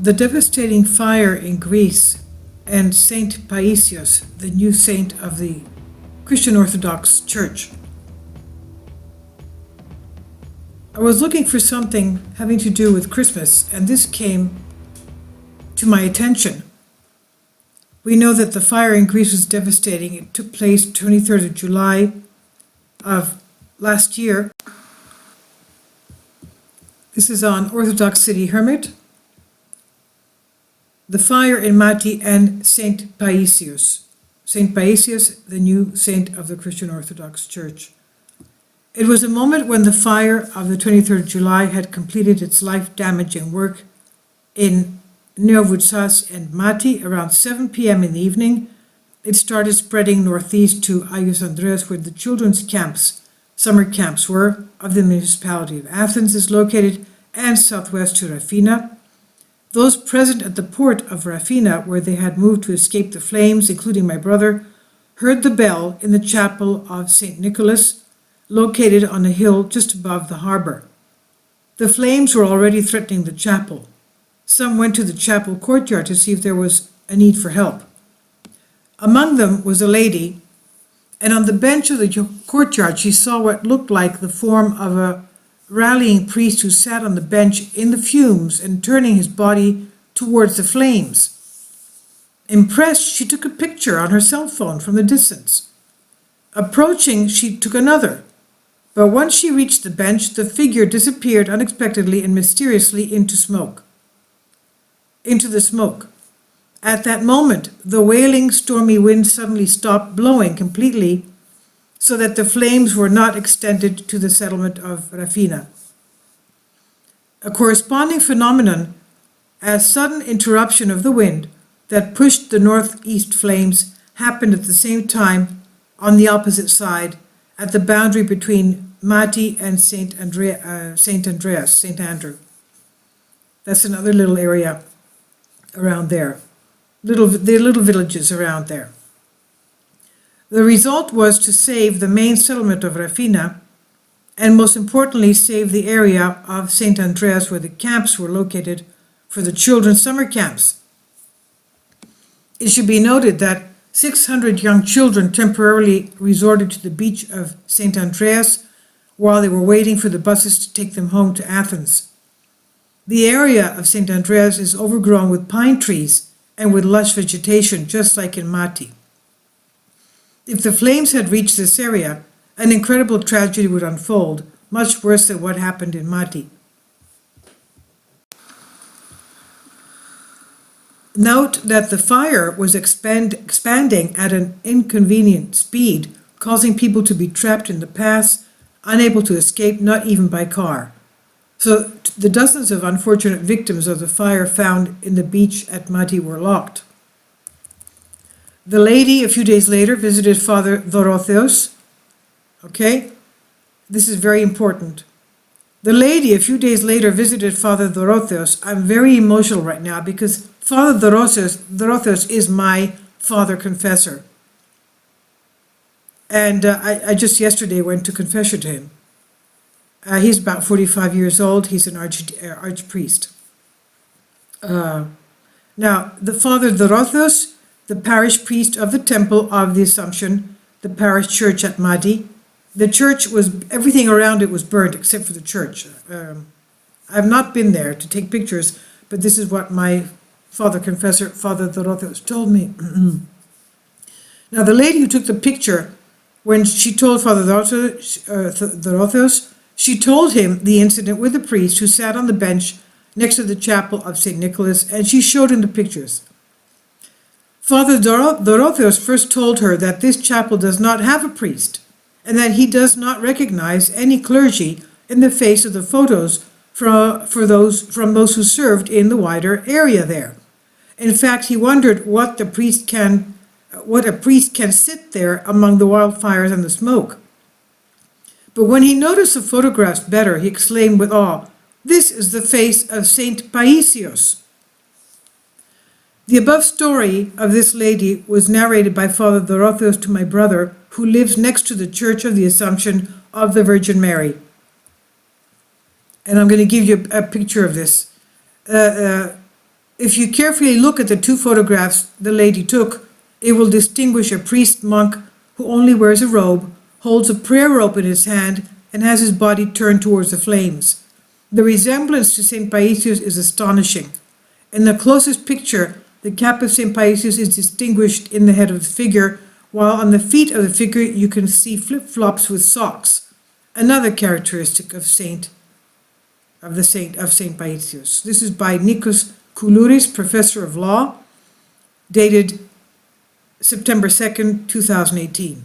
The devastating fire in Greece and Saint Paisios, the new saint of the Christian Orthodox Church. I was looking for something having to do with Christmas, and this came to my attention. We know that the fire in Greece was devastating. It took place 23rd of July of last year. This is on Orthodox City Hermit. The fire in Mati and Saint Paisios. Saint Paisios, the new saint of the Christian Orthodox Church. It was a moment when the fire of the 23rd of July had completed its life-damaging work in Neovoutsas and Mati around 7 p.m. in the evening. It started spreading northeast to Agios Andreas, where the children's camps, summer camps were, of the municipality of Athens is located, and southwest to Rafina. Those present at the port of Rafina, where they had moved to escape the flames, including my brother, heard the bell in the chapel of St. Nicholas, located on a hill just above the harbor. The flames were already threatening the chapel. Some went to the chapel courtyard to see if there was a need for help. Among them was a lady, and on the bench of the courtyard she saw what looked like the form of a rallying priest who sat on the bench in the fumes and turning his body towards the flames. Impressed, she took a picture on her cell phone from the distance. Approaching, she took another. But once she reached the bench, the figure disappeared unexpectedly and mysteriously into the smoke. At that moment, the wailing, stormy wind suddenly stopped blowing completely, so that the flames were not extended to the settlement of Rafina. A corresponding phenomenon, a sudden interruption of the wind that pushed the northeast flames, happened at the same time on the opposite side, at the boundary between Mati and St. Andrew. That's another little area around there, the little villages around there. The result was to save the main settlement of Rafina, and most importantly, save the area of St. Andreas where the camps were located for the children's summer camps. It should be noted that 600 young children temporarily resorted to the beach of St. Andreas while they were waiting for the buses to take them home to Athens. The area of St. Andreas is overgrown with pine trees and with lush vegetation, just like in Mati. If the flames had reached this area, an incredible tragedy would unfold, much worse than what happened in Mati. Note that the fire was expanding at an inconvenient speed, causing people to be trapped in the pass, unable to escape, not even by car. So the dozens of unfortunate victims of the fire found in the beach at Mati were locked. The lady, a few days later, visited Father Dorotheos. Okay? This is very important. The lady, a few days later, visited Father Dorotheos. I'm very emotional right now because Father Dorotheos is my father confessor. And I just yesterday went to confession to him. He's about 45 years old. He's an archpriest. Now, the Father Dorotheos, the parish priest of the Temple of the Assumption, the parish church at Mati. The church everything around it was burned except for the church. I've not been there to take pictures, but this is what my father confessor, Father Dorotheos, told me. Now, the lady who took the picture, when she told Father Dorotheos, she told him the incident with the priest who sat on the bench next to the chapel of St. Nicholas, and she showed him the pictures. Father Dorotheos first told her that this chapel does not have a priest, and that he does not recognize any clergy in the face of the photos from those who served in the wider area there. In fact, he wondered what a priest can sit there among the wildfires and the smoke. But when he noticed the photographs better, he exclaimed with awe, "This is the face of Saint Paisios." The above story of this lady was narrated by Father Dorotheos to my brother, who lives next to the Church of the Assumption of the Virgin Mary. And I'm going to give you a picture of this. If you carefully look at the two photographs the lady took, it will distinguish a priest monk who only wears a robe, holds a prayer rope in his hand, and has his body turned towards the flames. The resemblance to St. Paisios is astonishing. In the closest picture, the cap of St. Paisios is distinguished in the head of the figure, while on the feet of the figure you can see flip-flops with socks, another characteristic of St. Paisios. This is by Nikos Koulouris, professor of law, dated September 2nd, 2018.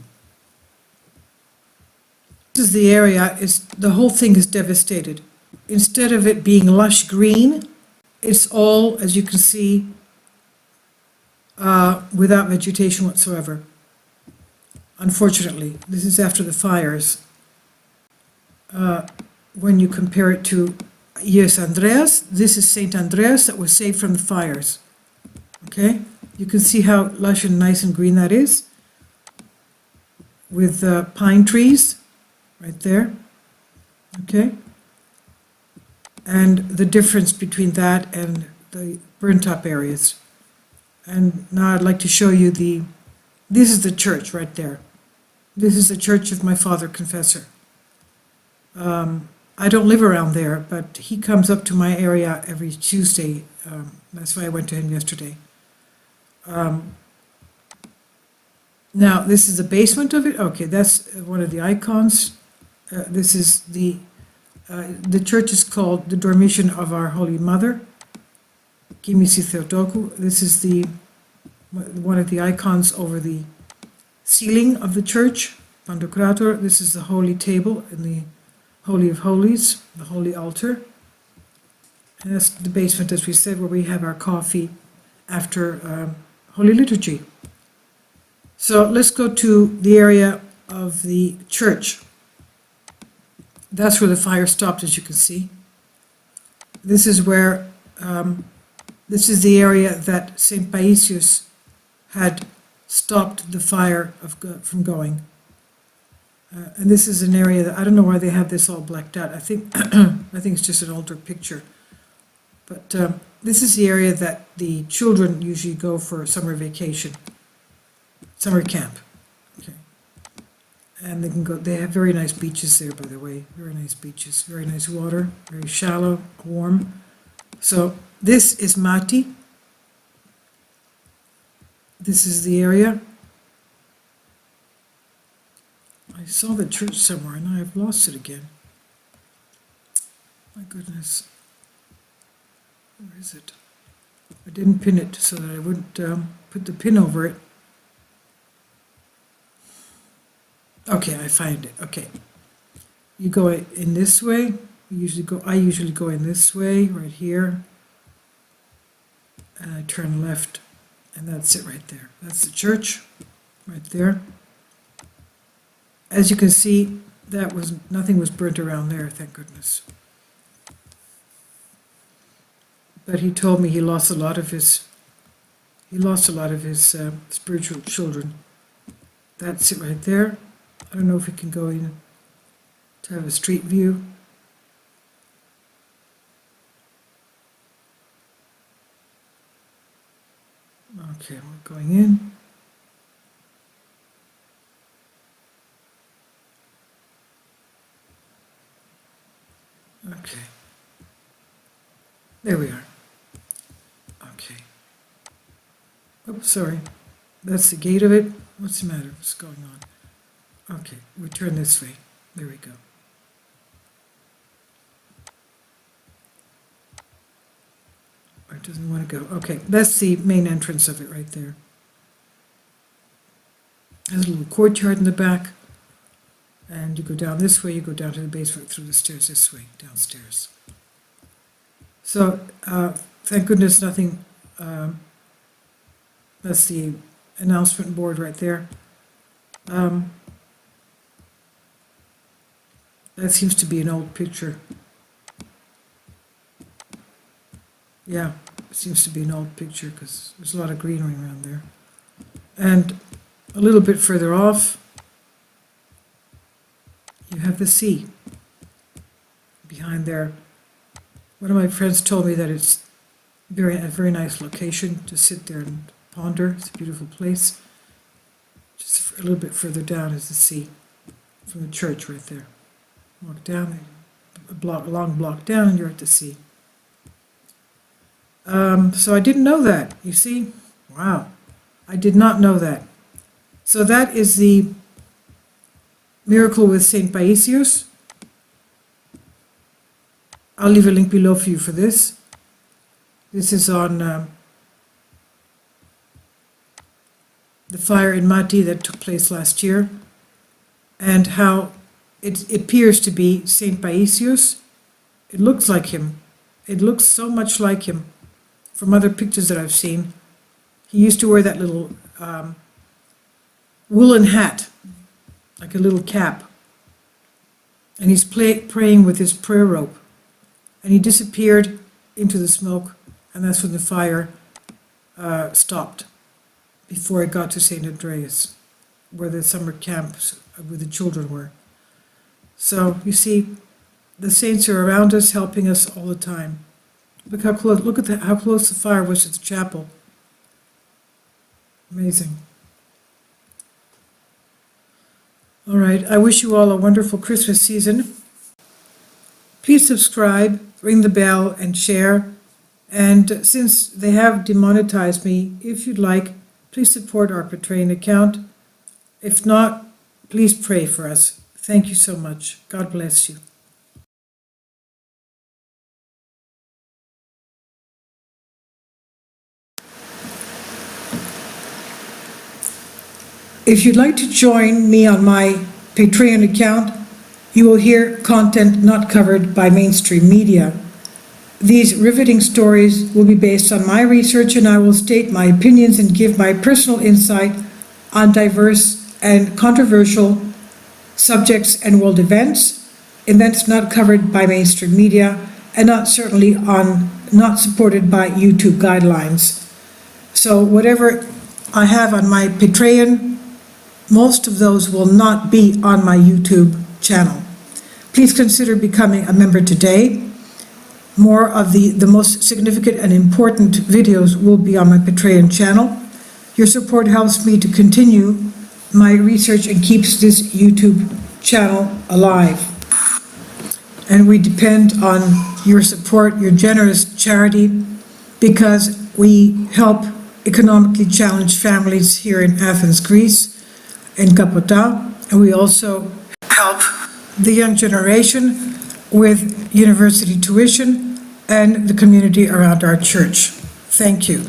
This is the area, the whole thing is devastated. Instead of it being lush green, it's all, as you can see, without vegetation whatsoever. Unfortunately, this is after the fires. When you compare it to Yes Andreas, this is St. Andreas that was saved from the fires. Okay, you can see how lush and nice and green that is, with pine trees right there. Okay, and the difference between that and the burnt up areas. And now I'd like to show you this is the church right there. This is the church of my father confessor. I don't live around there, but he comes up to my area every Tuesday. That's why I went to him yesterday. Now, this is the basement of it. Okay, that's one of the icons. This is the church is called the Dormition of Our Holy Mother, Kimisi Theotoku. This is one of the icons over the ceiling of the church, Pandokrator. This is the holy table in the Holy of Holies, the holy altar. And that's the basement, as we said, where we have our coffee after Holy Liturgy. So let's go to the area of the church. That's where the fire stopped, as you can see. This is where, this is the area that St. Paisios had stopped the fire from going. And this is an area that, I don't know why they have this all blacked out. I think it's just an older picture. But this is the area that the children usually go for summer vacation, summer camp. Okay. And they have very nice beaches there, by the way. Very nice beaches, very nice water, very shallow, warm. So this is Mati. This is the area. I saw the church somewhere and I've lost it again. My goodness. Where is it? I didn't pin it so that I wouldn't put the pin over it. Okay, I find it. Okay. You go in this way. I usually go in this way, right here. And I turn left. And that's it right there. That's the church, right there. As you can see, nothing was burnt around there, thank goodness. But he told me he lost a lot of his spiritual children. That's it right there. I don't know if we can go in to have a street view. Okay, we're going in. Okay. There we are. Okay. Oops, sorry. That's the gate of it. What's the matter? What's going on? Okay, we turn this way. There we go. Or it doesn't want to go. Okay, that's the main entrance of it right there. There's a little courtyard in the back. And you go down this way, you go down to the basement through the stairs this way, downstairs. So, thank goodness nothing, that's the announcement board right there. That seems to be an old picture. Yeah, it seems to be an old picture because there's a lot of greenery around there. And a little bit further off, you have the sea behind there. One of my friends told me that A very nice location to sit there and ponder. It's a beautiful place. Just a little bit further down is the sea from the church right there. Walk down, a long block down, and you're at the sea. So I didn't know that, you see? Wow, I did not know that. So that is the miracle with St. Paisios. I'll leave a link below for you for this. This is on the fire in Mati that took place last year, and how it appears to be St. Paisios. It looks like him. It looks so much like him from other pictures that I've seen. He used to wear that little woolen hat, like a little cap. And he's praying with his prayer rope. And he disappeared into the smoke, and that's when the fire stopped, before it got to St. Andreas, where the summer camps with the children were. So, you see, the saints are around us, helping us all the time. Look how close, how close the fire was to the chapel. Amazing. All right, I wish you all a wonderful Christmas season. Please subscribe, ring the bell, and share. And since they have demonetized me, if you'd like, please support our Patreon account. If not, please pray for us. Thank you so much. God bless you. If you'd like to join me on my Patreon account, you will hear content not covered by mainstream media. These riveting stories will be based on my research, and I will state my opinions and give my personal insight on diverse and controversial subjects and world events not covered by mainstream media, and not supported by YouTube guidelines. So whatever I have on my Patreon, most of those will not be on my YouTube channel. Please consider becoming a member today. More of the most significant and important videos will be on my Patreon channel. Your support helps me to continue my research and keeps this YouTube channel alive. And we depend on your support, your generous charity, because we help economically challenged families here in Athens, Greece, in Kapota, and we also help the young generation with university tuition and the community around our church. Thank you.